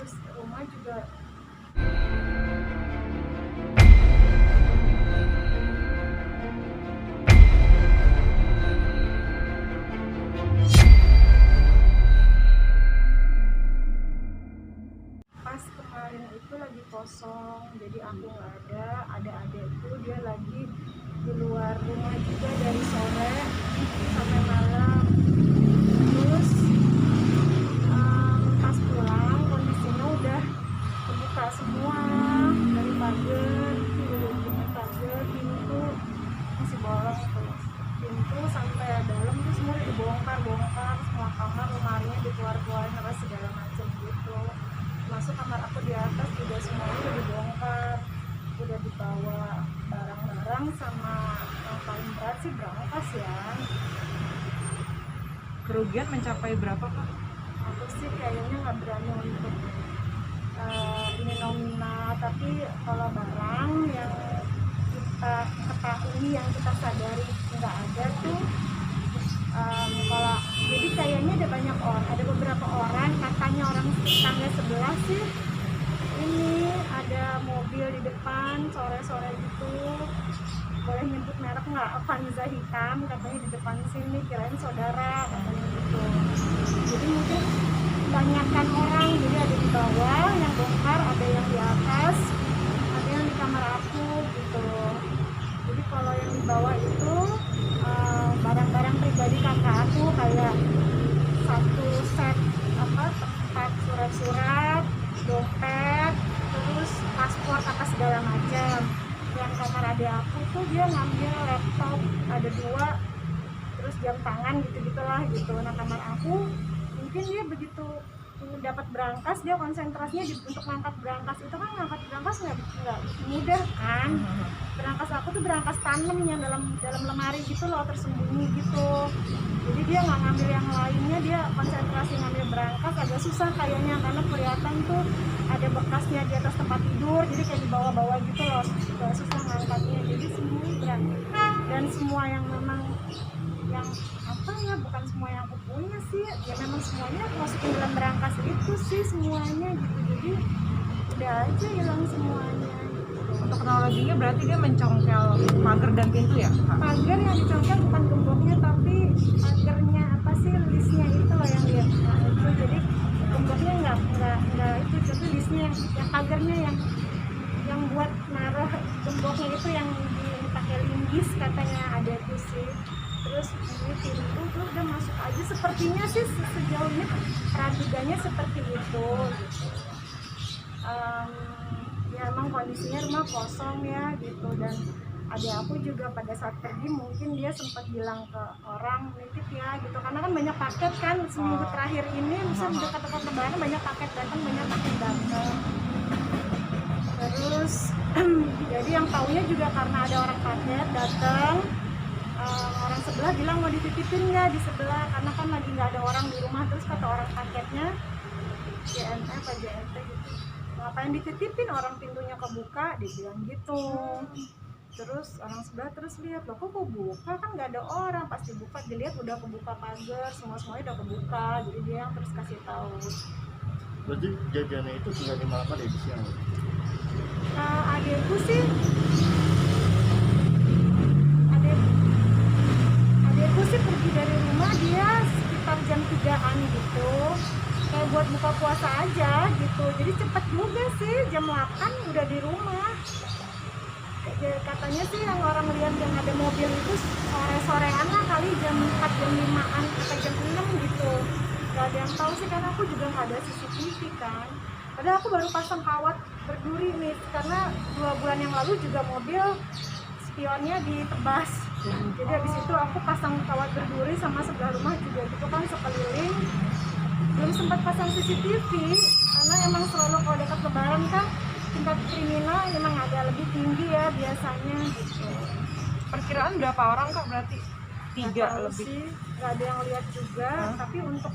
terus rumah juga pas kemarin itu lagi kosong, jadi aku nggak ada adekku dia lagi di luar rumah juga dari sore sampai malam. Terus pas pulang kondisinya udah kebuka semua dari pagar, pintu masih bolong tuh, pintu sampai dalam tuh semua udah dibongkar, semua kamar lemarinya dikeluarin apa segala macam gitu. Masuk kamar aku di atas juga semuanya udah dibongkar, udah dibawa barang-barang sama yang paling berat sih berangkas ya. Kerugian mencapai berapa, Kak? Aku sih kayaknya nggak berani untuk ini nominal, tapi kalau barang yang kita ketahui, yang kita sadari nggak ada tuh, kalau jadi kayaknya ada beberapa orang, katanya orang tetangga sebelah sih, ini ada mobil di depan sore-sore gitu, boleh nyebut merek nggak, Avanza hitam, katanya di depan sini, kirain saudara katanya gitu. Jadi mungkin kebanyakan orang, jadi ada di bawah yang bongkar, ada yang di atas, ada yang di kamar aku gitu. Jadi kalau yang di bawah itu barang-barang pribadi kakak aku, kayak satu set tempat surat-surat, dompet, terus paspor apa segala macam. Yang kamar adik aku tuh dia ngambil laptop ada 2, terus jam tangan gitu-gitulah gitu. Nah kamar aku mungkin dia begitu dapat berangkas, dia konsentrasinya untuk ngangkat berangkas. Itu kan ngangkat berangkas nggak mudah kan. Berangkas aku tuh berangkas tanam yang dalam lemari gitu loh, tersembunyi gitu. Jadi dia nggak ngambil yang lainnya, dia konsentrasi ngambil berangkas. Agak susah kayaknya karena kelihatan tuh ada bekasnya di atas tempat tidur, jadi kayak dibawa-bawa gitu loh, agak susah ngangkatnya. Jadi semuanya berat, dan semua yang memang yang apa ya, bukan semua yang aku punya sih ya, memang semuanya masukin dalam berangkas itu sih semuanya gitu. Jadi udah aja hilang semuanya gitu. Untuk kronologinya berarti dia mencongkel pagar dan pintu ya, Kak? Pagar yang dicongkel bukan gemboknya, tapi pagarnya apa sih, listnya itu loh yang dia, nah itu. Jadi gemboknya nggak itu, tapi listnya yang pagarnya yang buat naruh gemboknya itu yang dipakai linggis katanya ada itu sih. Terus ini pintu tuh udah masuk aja, sepertinya sih sejauh ini peradugannya seperti itu gitu. Ya emang kondisinya rumah kosong ya gitu, dan adik aku juga pada saat pergi mungkin dia sempat bilang ke orang nitip ya gitu, karena kan banyak paket kan seminggu terakhir ini, misalnya dekat-dekat lebaran banyak paket datang, terus jadi yang taunya juga karena ada orang paket datang, orang sebelah bilang mau dititipin nggak di sebelah, karena kan lagi nggak ada orang di rumah. Terus kata orang paketnya JNT apa JNT gitu, ngapain dititipin, orang pintunya kebuka, dibilang gitu. Terus orang sebelah terus lihat, loh kok kebuka, kan nggak ada orang. Pas dibuka dilihat udah kebuka pagar, semuanya udah kebuka. Jadi dia yang terus kasih tahu. Berarti jajannya itu tinggal di mana deh di siang? Adekku sih, adekku sih pergi dari rumah dia sekitar jam 3-an gitu, kayak buat buka puasa aja gitu. Jadi cepet juga sih, jam 8 udah di rumah. Katanya sih yang orang lihat yang ada mobil itu sore-sorean lah kali, jam 4, jam 5-an atau jam 6 gitu. Gak ada yang tahu sih, karena aku juga nggak ada CCTV kan. Padahal aku baru pasang kawat berduri nih, karena 2 bulan yang lalu juga mobil spionnya ditebas. Jadi habis itu aku pasang kawat berduri sama sebelah rumah juga gitu kan, sekeliling. Belum sempat pasang CCTV karena emang selalu kalau dekat lebaran kan tingkat kriminal emang agak lebih tinggi ya biasanya gitu. Perkiraan berapa orang, Kak? Berarti 3 lebih sih, nggak ada yang lihat juga. Tapi untuk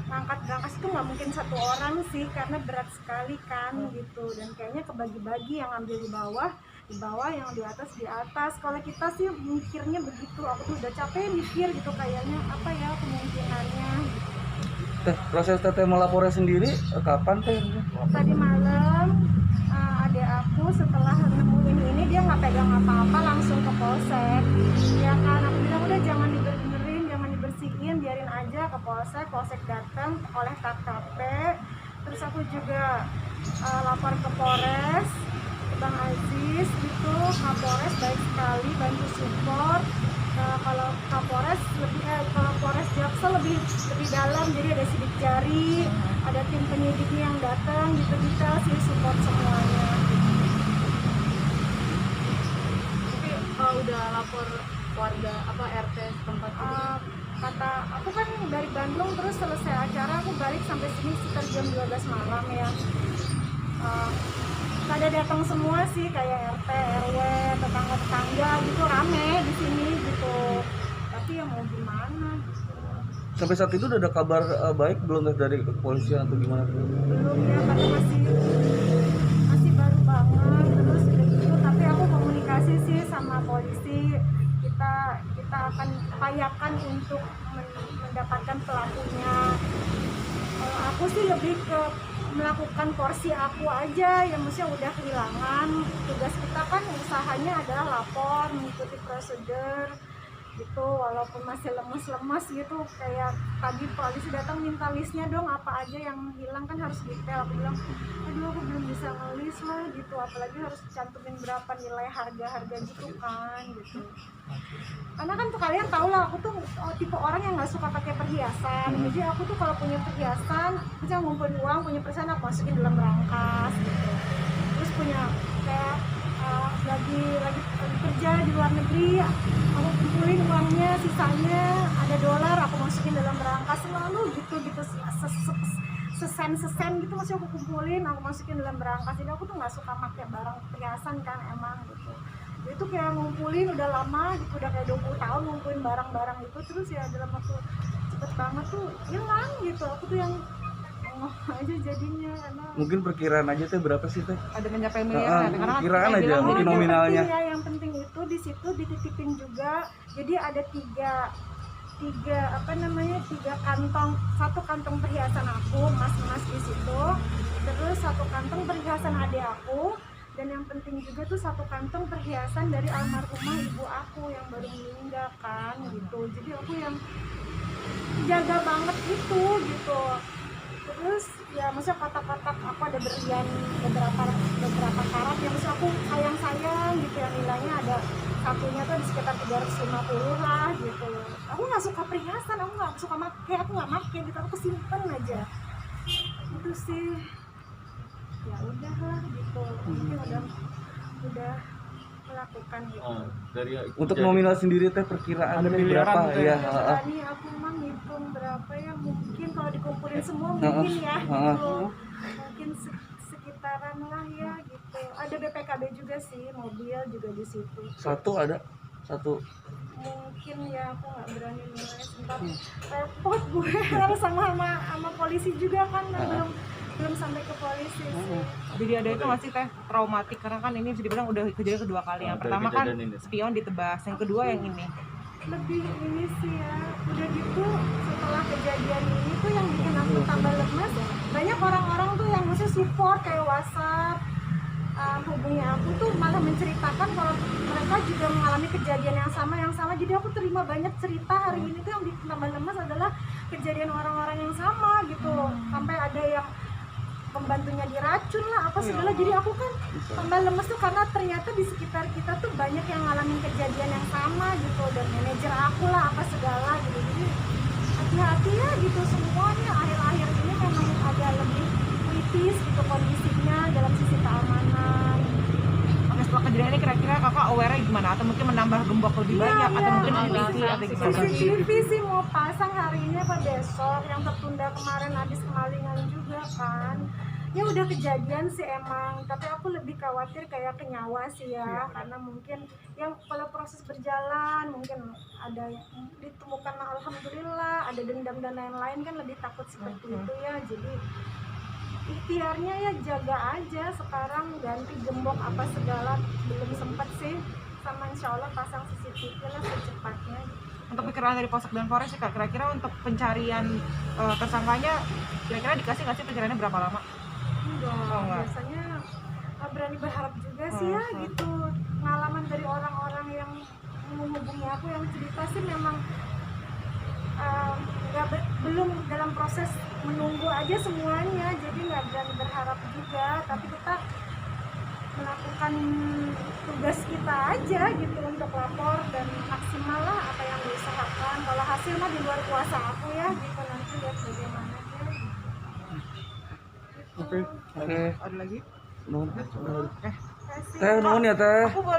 ngangkat berangkas itu nggak mungkin 1 orang sih, karena berat sekali kan gitu, dan kayaknya kebagi-bagi, yang ambil di bawah, yang di atas di atas. Kalau kita sih mikirnya begitu, aku tuh udah capek mikir gitu, kayaknya apa ya kemungkinannya gitu. Teh, proses teteh melapornya sendiri kapan teh? Tadi malam adik aku setelah nemuin ini dia nggak pegang apa-apa, langsung ke polsek. Ya kan, aku bilang udah jangan dibenerin, jangan dibersihin, biarin aja ke polsek. Polsek datang oleh KKP. Terus aku juga lapor ke Polres, Bang Aziz gitu. Kapolres baik sekali, bantu support. Kalau Kapolres kalau Polres Jaksel lebih dalam, jadi ada sidik jari, ada tim penyidiknya yang datang gitu, detail sih, support semuanya. Tapi udah lapor warga apa RT setempat itu? Kata aku kan dari Bandung, terus selesai acara aku balik sampai sini sekitar jam 12 malam ya. Pada datang semua sih, kayak RT, RW, tetangga-tetangga gitu, rame di sini gitu. Tapi ya mau gimana gitu. Sampai saat itu udah ada kabar baik belum dari kepolisian atau gimana? Belum ya, karena masih baru banget. Terus udah gitu, tapi aku komunikasi sih sama polisi. Kita akan upayakan untuk mendapatkan pelakunya. Kalau aku sih lebih ke melakukan porsi aku aja yang maksudnya udah kehilangan. Tugas kita kan usahanya adalah lapor, mengikuti prosedur gitu, walaupun masih lemes-lemes gitu. Kayak tadi polisi datang minta listnya dong, apa aja yang hilang, kan harus detail. Aku bilang aduh aku belum bisa ngelis lah gitu, apalagi harus cantumin berapa nilai harga gitu kan gitu. Karena kan tuh kalian tau lah, aku tuh tipe orang yang nggak suka pakai perhiasan. Jadi aku tuh kalau punya perhiasan, misalnya ngumpulin uang, punya perhiasan aku masukin dalam berangkas gitu. Terus punya kayak lagi kerja di luar negeri, aku kumpulin uangnya, sisanya ada dolar, aku masukin dalam berangkas selalu gitu sesen gitu, masih aku kumpulin, aku masukin dalam berangkas. Jadi aku tuh nggak suka pakai barang perhiasan kan emang gitu. Itu kayak ngumpulin udah lama gitu, udah kayak 20 tahun ngumpulin barang-barang itu, terus ya dalam waktu cepet banget tuh hilang gitu. Aku tuh yang aja jadinya, karena Mungkin perkiraan aja teh berapa sih teh? Ada mencapai miliaran ya? Karena Perkiraan kayak aja, bilang mungkin ini nominalnya. yang penting itu di situ dititipin juga. Jadi ada tiga kantong, satu kantong perhiasan aku, emas di situ, terus satu kantong perhiasan adik aku, dan yang penting juga tuh satu kantong perhiasan dari almarhumah ibu aku yang baru meninggal kan gitu. Jadi aku yang jaga banget itu gitu. Terus ya maksudnya kotak-kotak aku ada berlian beberapa karat yang maksudnya aku sayang gitu, yang nilainya ada satunya tuh di sekitar 350 lah gitu. Aku nggak suka perhiasan, aku nggak suka aku nggak make gitu, aku simpen aja itu sih. Ya udahlah gitu, mungkin udah melakukan gitu. Dari Untuk nominal sendiri teh perkiraan Ada teh miliaran berapa teh. ya? Berani aku mah ngitung berapa ya, mungkin kalau dikumpulin semua mungkin ya gitu. Mungkin sekitaran lah ya gitu. Ada BPKB juga sih, mobil juga di situ. Satu Mungkin ya aku nggak berani nilai, sempat repot gue harus sama polisi juga kan, belum sampai ke polisi sih. Jadi ada itu masih teh traumatik karena kan ini bisa dibilang udah kejadian kedua kali. Yang pertama kan spion ditebas, yang kedua yang ini. Lebih ini sih ya, udah gitu setelah kejadian ini tuh yang bikin aku tambah lemas, banyak orang-orang tuh yang masih support kayak WhatsApp, hubungi aku tuh malah menceritakan kalau mereka juga mengalami kejadian yang sama. Jadi aku terima banyak cerita hari ini tuh yang bikin tambah lemas adalah kejadian orang-orang yang sama gitu. Sampai ada yang pembantunya diracun lah apa segala. Jadi aku kan tambah lemes tuh karena ternyata di sekitar kita tuh banyak yang ngalamin kejadian yang sama gitu, dan manajer aku lah apa segala gitu. Jadi hati-hati ya gitu semuanya. Akhir-akhir ini memang ada lebih kritis gitu kondisinya dalam sisi keamanan. Oke, setelah kejadian ini kira-kira kakak aware-nya gimana? Atau mungkin menambah gembok lebih banyak? Atau mungkin polisi atau gimana? CCTV sih mau pasang hari ini apa besok, yang tertunda kemarin habis kemalingan juga kan. Ya udah kejadian sih emang, tapi aku lebih khawatir kayak ke nyawa sih ya, karena mungkin yang kalau proses berjalan mungkin ada yang ditemukan, alhamdulillah ada dendam dan lain-lain kan, lebih takut seperti itu ya. Jadi ikhtiarnya ya jaga aja sekarang, ganti gembok apa segala belum sempat sih, sama insya Allah pasang CCTV lah secepatnya. untuk pikiran dari Polsek dan Polres sih Kak, kira-kira untuk pencarian tersangkanya kira-kira dikasih nggak sih pencariannya berapa lama? Enggak, biasanya nggak berani berharap juga sih ya gitu. Pengalaman dari orang-orang yang menghubungi aku yang cerita sih memang belum dalam proses menunggu aja semuanya, jadi nggak berani berharap juga, tapi kita melakukan tugas kita aja gitu untuk lapor dan maksimal lah apa yang diusahakan. Kalau hasil mah di luar kuasa aku ya gitu, nanti lihat bagaimana ya. Oke. Ada lagi? Nuhun. Terima kasih. Teh nuhun ya teh. Aku boleh